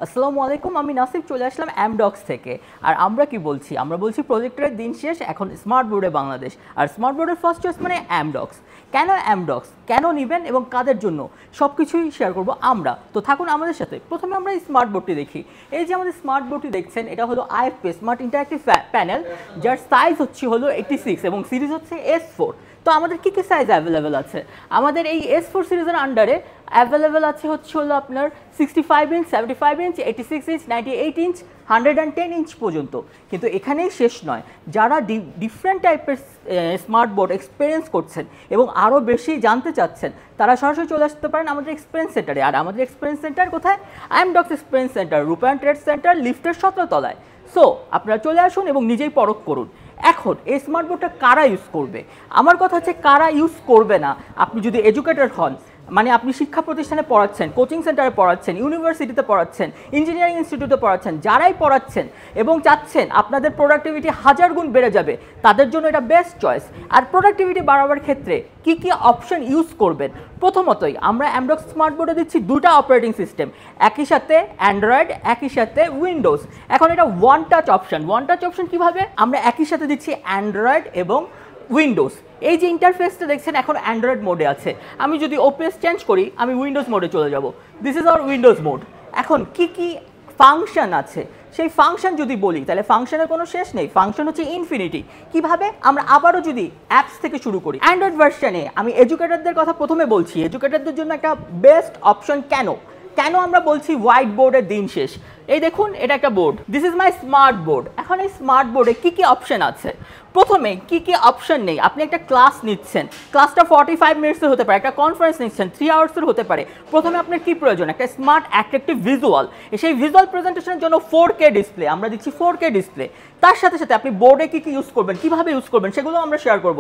আসসালামু আলাইকুম, আমি নাসিব চলে আসলাম অ্যামডক্স থেকে। আর আমরা কি বলছি? আমরা বলছি প্রজেক্টরের দিন শেষ, এখন স্মার্ট বোর্ডে বাংলাদেশ। আর স্মার্ট বোর্ডের ফার্স্ট চয়েস মানে অ্যামডক্স। কেন অ্যামডক্স, কেন নেবেন এবং কাদের জন্য, সব কিছুই শেয়ার করবো আমরা। তো থাকুন আমাদের সাথে। প্রথমে আমরা এই স্মার্ট বোর্ডটি দেখি। এই যে আমাদের স্মার্ট বোর্ডটি দেখছেন, এটা হলো আইএফপি স্মার্ট ইন্টারঅ্যাক্টিভ প্যানেল, যার সাইজ হলো 86 এবং সিরিজ হচ্ছে S4। তো আমাদের কী কী সাইজ অ্যাভেলেবেল আছে? আমাদের এই S4 সিরিজের আন্ডারে অ্যাভেলেবেল আছে হলো আপনার 65 inch, 75 inch, 86 inch, 98 inch, 110 inch পর্যন্ত। কিন্তু এখানেই শেষ নয়, যারা ডিফারেন্ট টাইপের স্মার্ট বোর্ড এক্সপিরিয়েন্স করছেন এবং আরও বেশি জানতে চাচ্ছেন, তারা সরাসরি চলে আসতে পারেন আমাদের এক্সপিরিয়েন্স সেন্টারে। আর আমাদের এক্সপিরিয়েন্স সেন্টার কোথায়? অ্যামডক্স এক্সপিরিয়েন্স সেন্টার, রূপায়ণ ট্রেড সেন্টার, লিফটের 17 তলায়। সো আপনারা চলে আসুন এবং নিজেই পরখ করুন। এখন এই স্মার্ট বোর্ডটা কারা ইউজ করবে? আমার কথা হচ্ছে কারা ইউজ করবে না। আপনি যদি এডুকেটর হন, মানে আপনি শিক্ষা প্রতিষ্ঠানে পড়াচ্ছেন, কোচিং সেন্টারে পড়াচ্ছেন, ইউনিভার্সিটিতে পড়াচ্ছেন, ইঞ্জিনিয়ারিং ইনস্টিটিউটে পড়াচ্ছেন, যারাই পড়াচ্ছেন এবং চাচ্ছেন আপনাদের প্রোডাক্টিভিটি 1000 গুণ বেড়ে যাবে, তাদের জন্য এটা বেস্ট চয়েস। আর প্রোডাক্টিভিটি বাড়াবার ক্ষেত্রে কি কি অপশন ইউজ করবেন? প্রথমতই আমরা অ্যামডক্স স্মার্ট বোর্ডে দিচ্ছি দুটা অপারেটিং সিস্টেম, একই সাথে অ্যান্ড্রয়েড, একই সাথে উইন্ডোজ। এখন এটা one touch option. One touch option কীভাবে? আমরা একই সাথে দিচ্ছি অ্যান্ড্রয়েড এবং উইন্ডোজ। এই যে ইন্টারফেসটা দেখছেন এখন অ্যান্ড্রয়েড মোডে আছে, আমি যদি ওপিএস চেঞ্জ করি আমি উইন্ডোজ মোডে চলে যাব। This is our Windows mode. এখন কি কি ফাংশন আছে সেই ফাংশন যদি বলি, তাহলে ফাংশনের কোনো শেষ নেই। ফাংশন হচ্ছে ইনফিনিটি। কিভাবে? আমরা আবারও যদি অ্যাপস থেকে শুরু করি, অ্যান্ড্রয়েড ভার্সনে আমি এডুকেটরদের কথা প্রথমে বলছি। এডুকেটরদের জন্য একটা বেস্ট অপশন কেন কেন আমরা বলছি হোয়াইট বোর্ডের দিন শেষ। এই দেখুন, এটা একটা board, this is my smart board. এখন এই স্মার্ট বোর্ডে কী কী অপশন আছে? প্রথমে কি কি অপশন নেই? আপনি একটা ক্লাস নিচ্ছেন, ক্লাসটা 45 মিনিটসের হতে পারে, একটা কনফারেন্স নিচ্ছেন 3 আওয়ার্সের হতে পারে। প্রথমে আপনার কি প্রয়োজন? একটা স্মার্ট অ্যাট্রাকটিভ ভিজুয়াল। সেই ভিজুয়াল প্রেজেন্টেশনের জন্য 4K ডিসপ্লে, আমরা দিচ্ছি 4K ডিসপ্লে। তার সাথে সাথে আপনি বোর্ডে কী কী ইউজ করবেন, কীভাবে ইউজ করবেন, সেগুলো আমরা শেয়ার করব।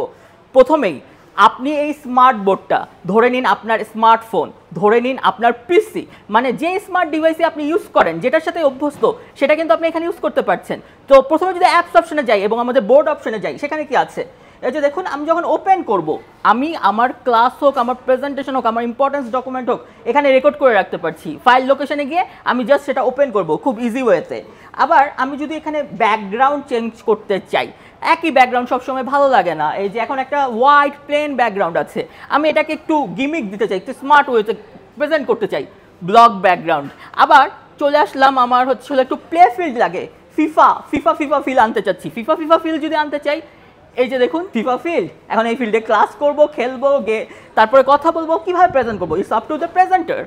প্রথমেই আপনি এই স্মার্ট বোর্ডটা ধরে নিন আপনার স্মার্টফোন, ধরে নিন আপনার পিসি, মানে যে স্মার্ট ডিভাইসে আপনি ইউজ করেন, যেটার সাথে অভ্যস্ত, সেটা কিন্তু আপনি এখানে ইউজ করতে পারছেন। তো প্রথমে যদি অ্যাপস অপশনে যাই এবং আমাদের বোর্ড অপশনে যাই, সেখানে কি আছে? এই যে দেখুন, আমি যখন ওপেন করব, আমি আমার ক্লাস হোক, আমার প্রেজেন্টেশন হোক, আমার ইম্পর্টেন্স ডকুমেন্ট হোক, এখানে রেকর্ড করে রাখতে পারছি। ফাইল লোকেশনে গিয়ে আমি জাস্ট সেটা ওপেন করব খুব ইজি ওয়েতে। আবার আমি যদি এখানে ব্যাকগ্রাউন্ড চেঞ্জ করতে চাই, একই ব্যাকগ্রাউন্ড সবসময় ভালো লাগে না। এই যে এখন একটা হোয়াইট প্লেন ব্যাকগ্রাউন্ড আছে, আমি এটাকে একটু গিমিক দিতে চাই, একটু স্মার্ট ওয়েতে প্রেজেন্ট করতে চাই, ব্লক ব্যাকগ্রাউন্ড। আবার চলে আসলাম, আমার হলো একটু প্লে ফিল্ড লাগে, ফিফা ফিল আনতে চাচ্ছি। ফিফা ফিল যদি আনতে চাই, এই যে দেখুন ফিফা ফিল্ড। এখন এই ফিল্ডে ক্লাস করব, খেলবো, তারপরে কথা বলবো, কীভাবে প্রেজেন্ট করবো, it's up to the presenter.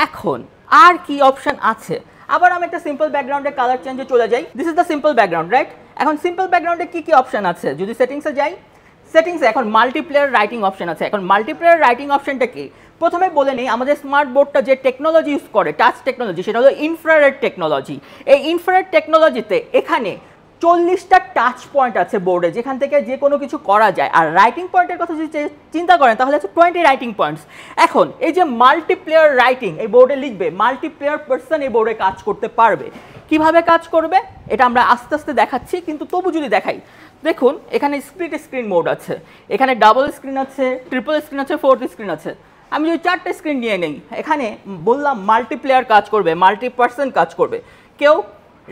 এখন আর কি অপশন আছে? আবার আমি একটা সিম্পল ব্যাকগ্রাউন্ডে কালার চেঞ্জে চলে যাই, this is the simple background, right? এখন সিম্পল ব্যাকগ্রাউন্ডে কী কী অপশন আছে? যদি সেটিংসে যাই, সেটিংসে এখন মাল্টিপ্লেয়ার রাইটিং অপশন আছে। এখন মাল্টিপ্লেয়ার রাইটিং অপশনটা কি? প্রথমে বলে নেই, আমাদের স্মার্ট বোর্ডটা যে টেকনোলজি ইউজ করে, টাচ টেকনোলজি, সেটা হলো ইনফ্রারেড টেকনোলজি। এই ইনফ্রারেড টেকনোলজিতে এখানে 40টা টাচ পয়েন্ট আছে বোর্ডে, যেখান থেকে যে কোনো কিছু করা যায়। আর রাইটিং পয়েন্টের কথা যদি চিন্তা করেন, তাহলে আছে 20 রাইটিং পয়েন্টস। এখন এই যে মাল্টিপ্লেয়ার রাইটিং এই বোর্ডে লিখবে, মাল্টিপ্লেয়ার পার্সন এই বোর্ডে কাজ করতে পারবে। কিভাবে কাজ করবে এটা আমরা আস্তে আস্তে দেখাচ্ছি, কিন্তু তবু যদি দেখাই, দেখুন এখানে স্প্লিট স্ক্রিন মোড আছে, এখানে ডাবল স্ক্রিন আছে, ট্রিপল স্ক্রিন আছে, ফোর্থ স্ক্রিন আছে। আমি যদি 4টে স্ক্রিন নিয়ে নেই, এখানে বললাম মাল্টিপ্লেয়ার কাজ করবে, মাল্টি পার্সন কাজ করবে। কেউ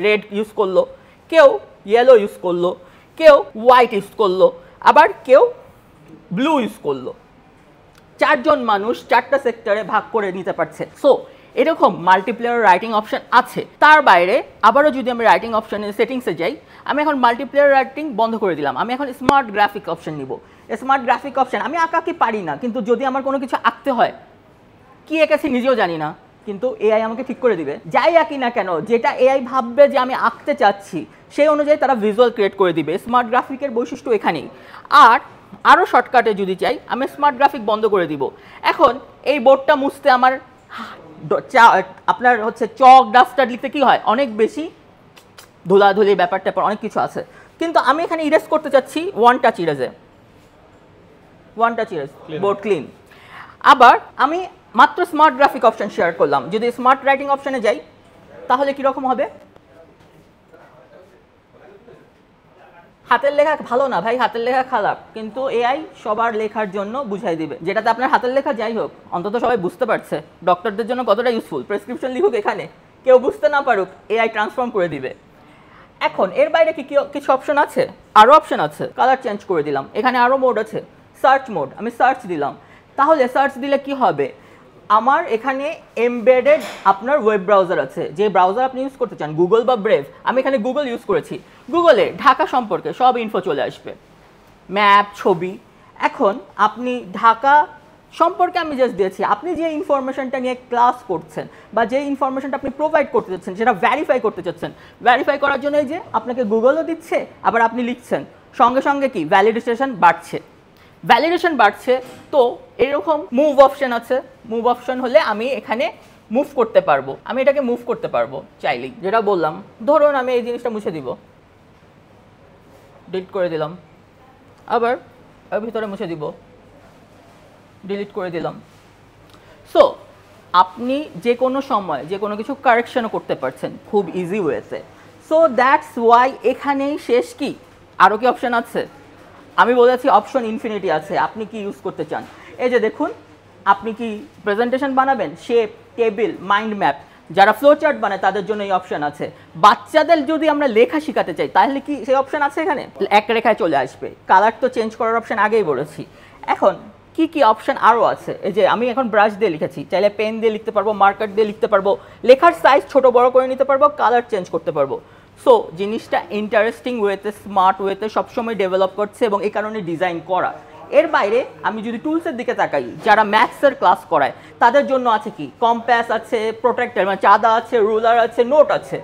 রেড ইউজ করলো, কেউ ইয়েলো ইউজ করলো, কেউ হোয়াইট ইউজ করলো, আবার কেউ ব্লু ইউজ করলো। 4 জন মানুষ 4টা সেক্টরে ভাগ করে নিতে পারছে। সো এরকম মাল্টিপ্লেয়ার রাইটিং অপশন আছে। তার বাইরে আবারও যদি আমি রাইটিং অপশনে সেটিংসে যাই, আমি এখন মাল্টিপ্লেয়ার রাইটিং বন্ধ করে দিলাম। আমি এখন স্মার্ট গ্রাফিক অপশন নিব। স্মার্ট গ্রাফিক অপশন, আমি আঁকাকে পারি না, কিন্তু যদি আমার কোনো কিছু আঁকতে হয়, কি এঁকেছি নিজেও জানি না, কিন্তু এআই আমাকে ঠিক করে দিবে। যাই আঁকি না কেন, যেটা এআই ভাববে যে আমি আঁকতে চাচ্ছি, সেই অনুযায়ী তারা ভিজুয়াল ক্রিয়েট করে দিবে। স্মার্ট গ্রাফিকের বৈশিষ্ট্য এখানেই। আর আরও শর্টকাটে যদি চাই, আমি স্মার্ট গ্রাফিক বন্ধ করে দিব। এখন এই বোর্ডটা মুছতে আমার আপনার চক ডাস্টার লিখতে কি হয়, অনেক বেশি ধুলাধুলি ব্যাপার ট্যাপার অনেক কিছু আছে, কিন্তু আমি এখানে ইরেজ করতে চাচ্ছি one touch erase, board clean. আবার আমি মাত্র স্মার্ট গ্রাফিক অপশন শেয়ার করলাম। যদি স্মার্ট রাইটিং অপশনে যাই, তাহলে কীরকম হবে? হাতের লেখা ভালো না ভাই, হাতের লেখা খারাপ, কিন্তু এআই সবার লেখার জন্য বুঝাই দিবে। যেটাতে আপনার হাতের লেখা যাই হোক, অন্তত সবাই বুঝতে পারছে ডক্টরদের জন্য কতটা ইউজফুল। প্রেসক্রিপশন লিখুক এখানে, কেউ বুঝতে না পারুক, এআই ট্রান্সফর্ম করে দিবে। এখন এর বাইরে কি কিছু অপশন আছে? আরও অপশন আছে। কালার চেঞ্জ করে দিলাম, এখানে আরও মোড আছে, সার্চ মোড, আমি সার্চ দিলাম। তাহলে সার্চ দিলে কি হবে, আমার এখানে এমবেডেড আপনার ওয়েব ব্রাউজার আছে, যে ব্রাউজার আপনি ইউজ করতে চান, গুগল বা ব্রেভ। আমি এখানে গুগল ইউজ করেছি, গুগলে ঢাকা সম্পর্কে সব ইনফো চলে আসবে, ম্যাপ, ছবি। এখন আপনি ঢাকা সম্পর্কে আমি জাস্ট দিয়েছি, আপনি যে ইনফরমেশনটা নিয়ে ক্লাস করছেন বা যে ইনফরমেশনটা আপনি প্রোভাইড করতে চাচ্ছেন সেটা ভ্যারিফাই করতে চাচ্ছেন, ভ্যারিফাই করার জন্য যে আপনাকে গুগলও দিচ্ছে, আবার আপনি লিখছেন, সঙ্গে সঙ্গে কি ভ্যালিডেশন বাড়ছে। ভ্যালিডেশন বাড়ছে, তো এরকম মুভ অপশন আছে। মুভ অপশন হলে আমি এখানে মুভ করতে পারবো, আমি এটাকে মুভ করতে পারবো চাইলেই। যেটা বললাম, ধরুন আমি এই জিনিসটা মুছে দিব, ডিলিট করে দিলাম, আবার ভিতরে মুছে দিব, ডিলিট করে দিলাম। সো আপনি যে কোনো সময় যে কোনো কিছু কারেকশনও করতে পারছেন খুব ইজি ওয়েতে। সো দ্যাটস ওয়াই এখানেই শেষ। কি আরও কি অপশান আছে? আমি বলেছি অপশন ইনফিনিটি আছে, আপনি কি ইউজ করতে চান। এই যে দেখুন, আপনি কি প্রেজেন্টেশন বানাবেন, শেপ, টেবিল, মাইন্ড ম্যাপ, যারা ফ্লো চার্ট বানায় তাদের জন্য এই অপশান আছে। বাচ্চাদের যদি আমরা লেখা শেখাতে চাই তাহলে কি সেই অপশান আছে এখানে, এক রেখায় চলে আসবে। কালার তো চেঞ্জ করার অপশান আগেই বলেছি। এখন কি কি অপশান আরও আছে, এই যে আমি এখন ব্রাশ দিয়ে লিখেছি, চাইলে পেন দিয়ে লিখতে পারবো, মার্কার দিয়ে লিখতে পারবো, লেখার সাইজ ছোট বড় করে নিতে পারবো, কালার চেঞ্জ করতে পারবো। সো জিনিসটা ইন্টারেস্টিং ওয়েতে, স্মার্ট ওয়েতে সবসময় ডেভেলপ করছে এবং এই কারণে ডিজাইন করা। এর বাইরে আমি যদি টুলসের দিকে তাকাই, যারা ম্যাথসের ক্লাস করায় তাদের জন্য আছে কি, কম্প্যাস আছে, প্রোট্রাক্টর মানে চাঁদা আছে, রুলার আছে, নোট আছে।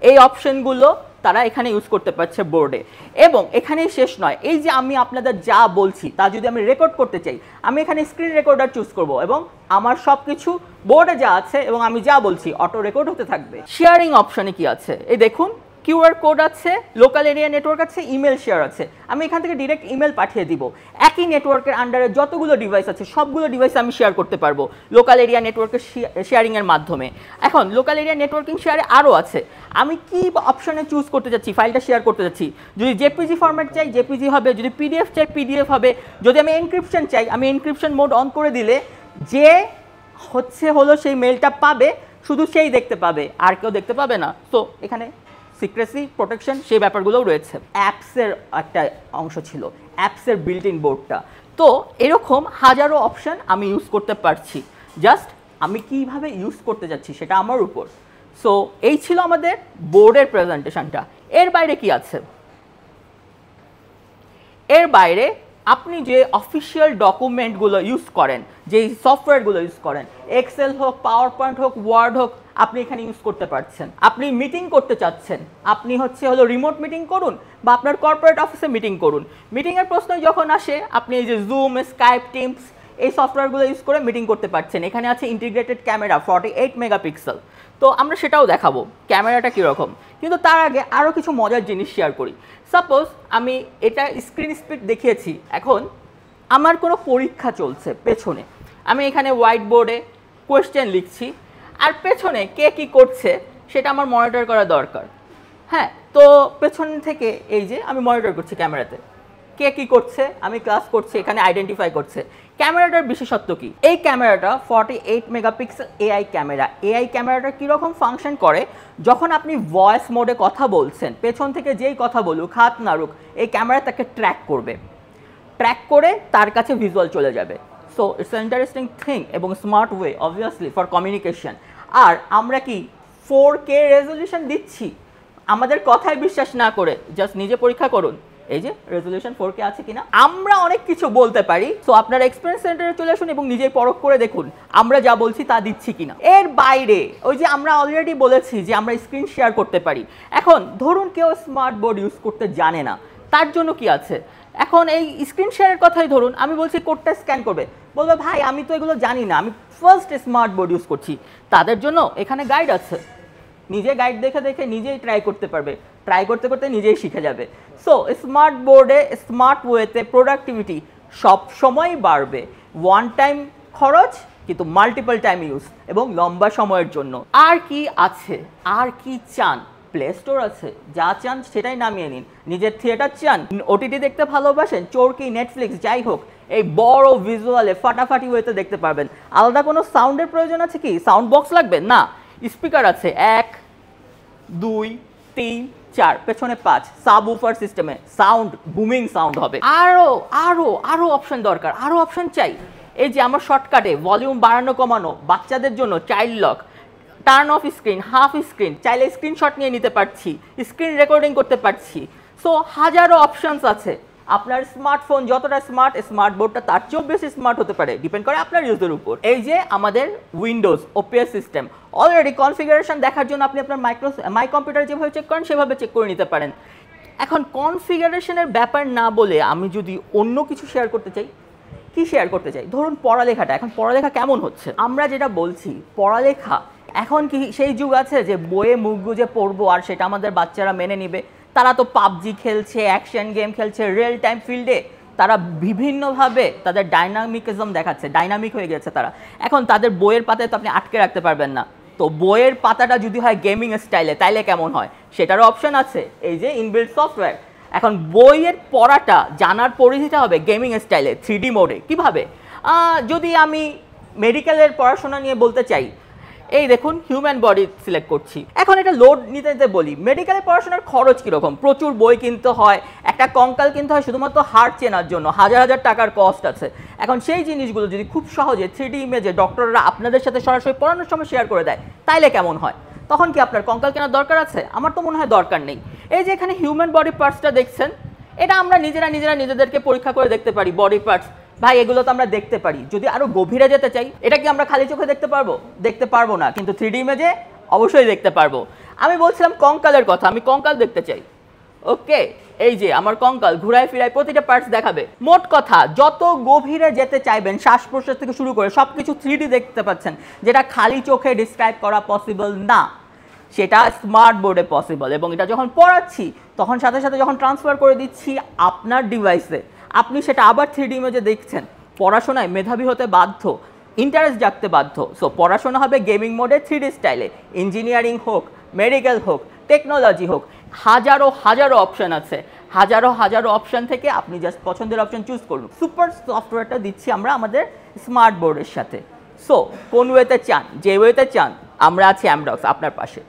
এই অপশনগুলো তারা এখানে ইউজ করতে পারছে বোর্ডে। এবং এখানেই শেষ নয়, এই যে আমি আপনাদের যা বলছি তা যদি আমি রেকর্ড করতে চাই, আমি এখানে স্ক্রিন রেকর্ডার চুজ করব এবং আমার সব কিছু বোর্ডে যা আছে এবং আমি যা বলছি অটো রেকর্ড হতে থাকবে। শেয়ারিং অপশনে কি আছে, এই দেখুন, কিউআর কোড আছে, লোকাল এরিয়া নেটওয়ার্ক আছে, ইমেল শেয়ার আছে। আমি এখান থেকে ডিরেক্ট ইমেল পাঠিয়ে দিব। একই নেটওয়ার্কের আন্ডারে যতগুলো ডিভাইস আছে সবগুলো ডিভাইস আমি শেয়ার করতে পারবো লোকাল এরিয়া নেটওয়ার্কের শেয়ারিংয়ের মাধ্যমে। এখন লোকাল এরিয়া নেটওয়ার্কিং শেয়ারে আরও আছে, আমি কি অপশনে চুজ করতে যাচ্ছি, ফাইলটা শেয়ার করতে যাচ্ছি। যদি জেপিজি ফরম্যাট চাই জেপিজি হবে, যদি পিডিএফ চাই পিডিএফ হবে, যদি আমি এনক্রিপশন চাই আমি এনক্রিপশন মোড অন করে দিলে যে হলো সেই মেলটা পাবে শুধু সেই দেখতে পাবে, আর কেউ দেখতে পাবে না। তো এখানে সিক্রেসি প্রোটেকশন সেই ব্যাপারগুলোও রয়েছে। অ্যাপসের একটা অংশ ছিল, অ্যাপসের বিল্ট ইন বোর্ডটা। তো এরকম হাজারো অপশান আমি ইউজ করতে পারছি, জাস্ট আমি কীভাবে ইউজ করতে যাচ্ছি সেটা আমার উপর। সো এই ছিল আমাদের বোর্ডের প্রেজেন্টেশনটা। এর বাইরে কি আছে, এর বাইরে আপনি যে অফিসিয়াল ডকুমেন্টগুলো ইউজ করেন, যেই সফটওয়্যারগুলো ইউজ করেন, এক্সেল হোক, পাওয়ার পয়েন্ট হোক, ওয়ার্ড হোক, আপনি এখানে ইউজ করতে পারছেন। আপনি মিটিং করতে চাচ্ছেন, আপনি হলো রিমোট মিটিং করুন বা আপনার কর্পোরেট অফিসে মিটিং করুন। মিটিংয়ের প্রশ্ন যখন আসে আপনি এই যে জুম, স্কাইপ, টিমস এই সফটওয়্যারগুলো ইউজ করে মিটিং করতে পারছেন। এখানে আছে ইন্টিগ্রেটেড ক্যামেরা 48 মেগাপিক্সেল, তো আমরা সেটাও দেখাবো ক্যামেরাটা কীরকম। কিন্তু তার আগে আরও কিছু মজার জিনিস শেয়ার করি। সাপোজ আমি এটা স্ক্রিন স্পিড দেখিয়েছি, এখন আমার কোনো পরীক্ষা চলছে পেছনে, আমি এখানে হোয়াইট বোর্ডে কোয়েশ্চেন লিখছি আর পেছনে কে কী করছে সেটা আমার মনিটর করা দরকার। হ্যাঁ, তো পেছন থেকে এই যে আমি মনিটর করছি ক্যামেরাতে, কে কী করছে, আমি ক্লাস করছি, এখানে আইডেন্টিফাই করছে। ক্যামেরাটার বিশেষত্ব কি, এই ক্যামেরাটা 48 মেগাপিক্সেল এআই ক্যামেরা। এআই ক্যামেরাটা কীরকম ফাংশন করে, যখন আপনি ভয়েস মোডে কথা বলছেন, পেছন থেকে যেই কথা বলুক, হাত নাড়ুক, এই ক্যামেরা তাকে ট্র্যাক করবে, ট্র্যাক করে তার কাছে ভিজুয়াল চলে যাবে। সো ইটস ইন্টারেস্টিং থিং এবং smart way obviously for communication. আর আমরা কি 4K রেজলিউশন দিচ্ছি, আমাদের কথায় বিশ্বাস না করে জাস্ট নিজে পরীক্ষা করুন এই যে রেজলিউশন 4K আছে কিনা। আমরা অনেক কিছু বলতে পারি, সো আপনারা এক্সপিরিয়েন্স সেন্টারে চলে আসুন এবং নিজেই পরখ করে দেখুন আমরা যা বলছি তা দিচ্ছি কিনা। এর বাইরে ওই যে আমরা অলরেডি বলেছি যে আমরা স্ক্রিন শেয়ার করতে পারি। এখন ধরুন কেউ স্মার্ট বোর্ড ইউজ করতে জানে না, তার জন্য কি আছে, এখন এই স্ক্রিন শেয়ারের কথাই ধরুন, আমি বলছি কোডটা স্ক্যান করবে, বলবে ভাই আমি তো এগুলো জানি না, আমি ফার্স্ট স্মার্ট বোর্ড ইউজ করছি। তাদের জন্য এখানে গাইড আছে, নিজে গাইড দেখে দেখে নিজেই ট্রাই করতে পারবে, ট্রাই করতে করতে নিজেই শিখে যাবে। সো স্মার্ট বোর্ডে স্মার্ট ওয়েতে প্রোডাক্টিভিটি সব সময়ই বাড়বে। ওয়ান টাইম খরচ কিন্তু মাল্টিপল টাইম ইউজ এবং লম্বা সময়ের জন্য। আর কি আছে, আর কি চান, প্লে স্টোর আছে, যা চান সেটাই নামিয়ে নিন। নিজের থিয়েটার চান, ওটিটি দেখতে ভালোবাসেন, চোরকি, নেটফ্লিক্স যাই হোক, এই বড় ভিজুয়ালে ফাটাফাটি ওয়েতে দেখতে পারবেন। আলাদা কোনো সাউন্ডের প্রয়োজন আছে কি, সাউন্ড বক্স লাগবে না, স্পিকার আছে 1 2 3 4, পেছনে 5, সাব উফার সিস্টেমে সাউন্ড বুমিং সাউন্ড হবে। আরো আরো আরো অপশন দরকার, আরো অপশন চাই। এই যে আমার শর্টকাটে ভলিউম বাড়ানো কমানো, বাচ্চাদের জন্য child lock, turn off screen, half screen, চাইলে স্ক্রিনশট নিয়ে নিতে পারছি, স্ক্রিন রেকর্ডিং করতে পারছি। সো হাজারো অপশনস আছে। আপনার স্মার্টফোন যতটা স্মার্ট, স্মার্ট বোর্ডটা তার চেয়েও বেশি স্মার্ট হতে পারে, ডিপেন্ড করে আপনার ইউজের উপর। এই যে আমাদের Windows OPS system already configuration দেখার জন্য আপনি আপনার মাই কম্পিউটার যেভাবে চেক করেন সেভাবে চেক করে নিতে পারেন। এখন কনফিগারেশনের ব্যাপার না বলে আমি যদি অন্য কিছু শেয়ার করতে চাই, কি শেয়ার করতে চাই, ধরুন পড়ালেখাটা। এখন পড়ালেখা কেমন হচ্ছে, আমরা যেটা বলছি পড়ালেখা এখন কি সেই যুগ আছে যে বইয়ে মুখ গুজে পড়বো আর সেটা আমাদের বাচ্চারা মেনে নিবে? তারা তো পাবজি খেলছে, অ্যাকশন গেম খেলছে, রিয়েল টাইম ফিল্ডে তারা বিভিন্নভাবে তাদের ডাইনামিকিজম দেখাচ্ছে, ডাইনামিক হয়ে গেছে তারা। এখন তাদের বইয়ের পাতায় তো আপনি আটকে রাখতে পারবেন না। তো বইয়ের পাতাটা যদি হয় গেমিং স্টাইলে তাইলে কেমন হয়, সেটারও অপশন আছে এই যে ইনবিল্ট সফটওয়্যার। এখন বইয়ের পড়াটা জানার পরিধিটা হবে গেমিং স্টাইলে 3D মোডে। কীভাবে? যদি আমি মেডিকেলের পড়াশোনা নিয়ে বলতে চাই, এই দেখুন হিউম্যান বডি সিলেক্ট করছি। এখন এটা লোড নিতে নিতে বলি মেডিকেলের পড়াশোনার খরচ কীরকম, প্রচুর বই কিনতে হয়, একটা কঙ্কাল কিনতে হয় শুধুমাত্র হার্ট চেনার জন্য, হাজার হাজার টাকার কস্ট আছে। এখন সেই জিনিসগুলো যদি খুব সহজে 3D ইমেজে ডক্টররা আপনাদের সাথে সরাসরি পড়ানোর সময় শেয়ার করে দেয় তাইলে কেমন হয়? তখন কি আপনার কঙ্কাল কেনার দরকার আছে? আমার তো মনে হয় দরকার নেই। এই যে এখানে হিউম্যান বডি পার্টসটা দেখছেন, এটা আমরা নিজেদেরকে পরীক্ষা করে দেখতে পারি। বডি পার্টস ভাই এগুলো তো আমরা দেখতে পারি। যদি আরো গভীরে যেতে চাই, এটা কি আমরা খালি চোখে দেখতে পারবো? দেখতে পারবো না, কিন্তু 3D ইমেজে অবশ্যই দেখতে পারবো। আমি বলছিলাম কঙ্কালের কথা, আমি কঙ্কাল দেখতে চাই। ওকে, এই যে আমার কঙ্কাল ঘুরায় ফিরায় প্রতিটা পার্টস দেখাবে। মোট কথা যত গভীরে যেতে চাইবেন, শ্বাস প্রশ্বাস থেকে শুরু করে সবকিছু 3D দেখতে পাচ্ছেন, যেটা খালি চোখে ডিসক্রাইব করা পসিবল না, সেটা স্মার্ট বোর্ডে পসিবল। এবং এটা যখন পড়াচ্ছি তখন সাথে সাথে যখন ট্রান্সফার করে দিচ্ছি আপনার ডিভাইসে, আপনি সেটা আবার 3D ইমেজে দেখছেন। পড়াশোনায় মেধাবী হতে বাধ্য, ইন্টারেস্ট জাগতে বাধ্য। সো পড়াশোনা হবে গেমিং মোডে 3D স্টাইলে। ইঞ্জিনিয়ারিং হোক, মেডিকেল হোক, টেকনোলজি হোক, হাজারো হাজারো অপশান আছে। হাজারো হাজারো অপশান থেকে আপনি জাস্ট পছন্দের অপশান চুজ করুন। সুপার সফটওয়্যারটা দিচ্ছি আমরা আমাদের স্মার্ট বোর্ডের সাথে। সো কোন ওয়েতে চান, যে ওয়েতে চান, আমরা আছি অ্যামডক্স আপনার পাশে।